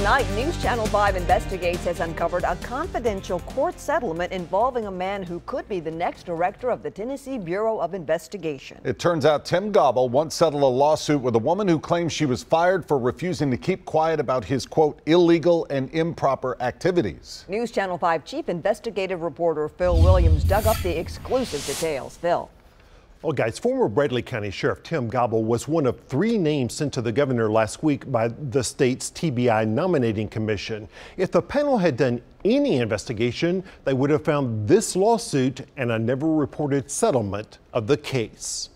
Tonight, News Channel 5 Investigates has uncovered a confidential court settlement involving a man who could be the next director of the Tennessee Bureau of Investigation. It turns out Tim Gobble once settled a lawsuit with a woman who claims she was fired for refusing to keep quiet about his, quote, illegal and improper activities. News Channel 5 chief investigative reporter Phil Williams dug up the exclusive details. Phil. Well, guys, former Bradley County Sheriff Tim Gobble was one of 3 names sent to the governor last week by the state's TBI nominating commission. If the panel had done any investigation, they would have found this lawsuit and a never reported settlement of the case.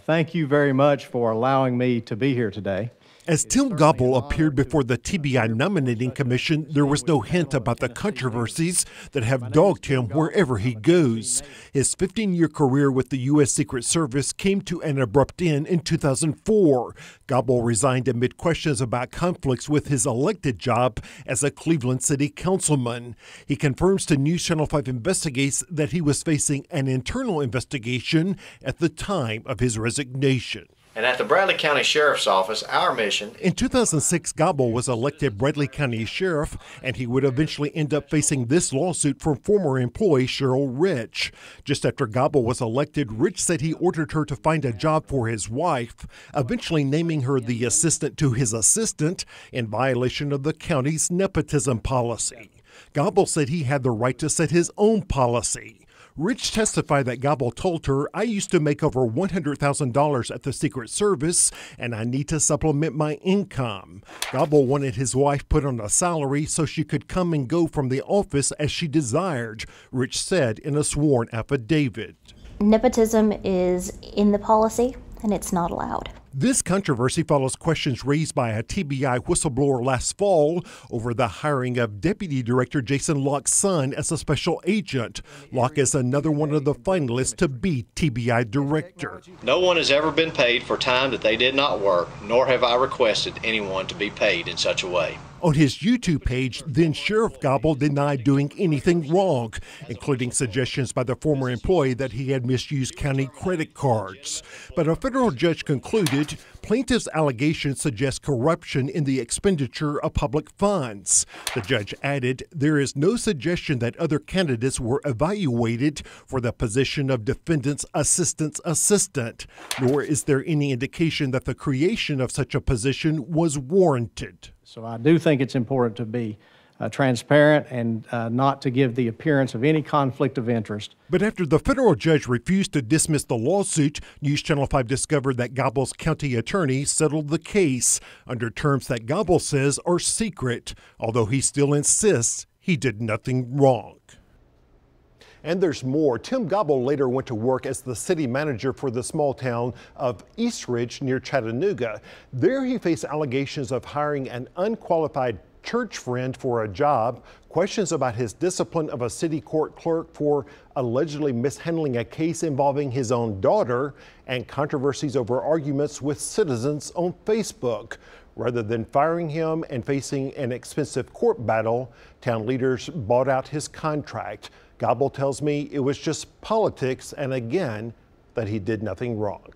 Thank you very much for allowing me to be here today. As Tim Gobble appeared before the TBI nominating commission, there was no hint about the controversies that have dogged him wherever he goes. His 15-year career with the U.S. Secret Service came to an abrupt end in 2004. Gobble resigned amid questions about conflicts with his elected job as a Cleveland city councilman. He confirms to News Channel 5 Investigates that he was facing an internal investigation at the time of his resignation. And at the Bradley County Sheriff's Office, our mission... In 2006, Gobble was elected Bradley County Sheriff, and he would eventually end up facing this lawsuit from former employee Cheryl Rich. Just after Gobble was elected, Rich said he ordered her to find a job for his wife, eventually naming her the assistant to his assistant in violation of the county's nepotism policy. Gobble said he had the right to set his own policy. Rich testified that Gobble told her, "I used to make over $100,000 at the Secret Service, and I need to supplement my income." Gobble wanted his wife put on a salary so she could come and go from the office as she desired, Rich said in a sworn affidavit. Nepotism is in the policy, and it's not allowed. This controversy follows questions raised by a TBI whistleblower last fall over the hiring of Deputy Director Jason Locke's son as a special agent. Locke is another one of the finalists to be TBI director. No one has ever been paid for time that they did not work, nor have I requested anyone to be paid in such a way. On his YouTube page, then Sheriff Gobble denied doing anything wrong, including suggestions by the former employee that he had misused county credit cards. But a federal judge concluded plaintiff's allegations suggest corruption in the expenditure of public funds. The judge added, "There is no suggestion that other candidates were evaluated for the position of defendant's assistant's assistant, nor is there any indication that the creation of such a position was warranted." So I do think it's important to be transparent and not to give the appearance of any conflict of interest. But after the federal judge refused to dismiss the lawsuit, News Channel 5 discovered that Gobble's county attorney settled the case under terms that Gobble says are secret, although he still insists he did nothing wrong. And there's more. Tim Gobble later went to work as the city manager for the small town of East Ridge near Chattanooga. There he faced allegations of hiring an unqualified church friend for a job, questions about his discipline of a city court clerk for allegedly mishandling a case involving his own daughter, and controversies over arguments with citizens on Facebook. Rather than firing him and facing an expensive court battle, town leaders bought out his contract. Gobble tells me it was just politics, and again, that he did nothing wrong.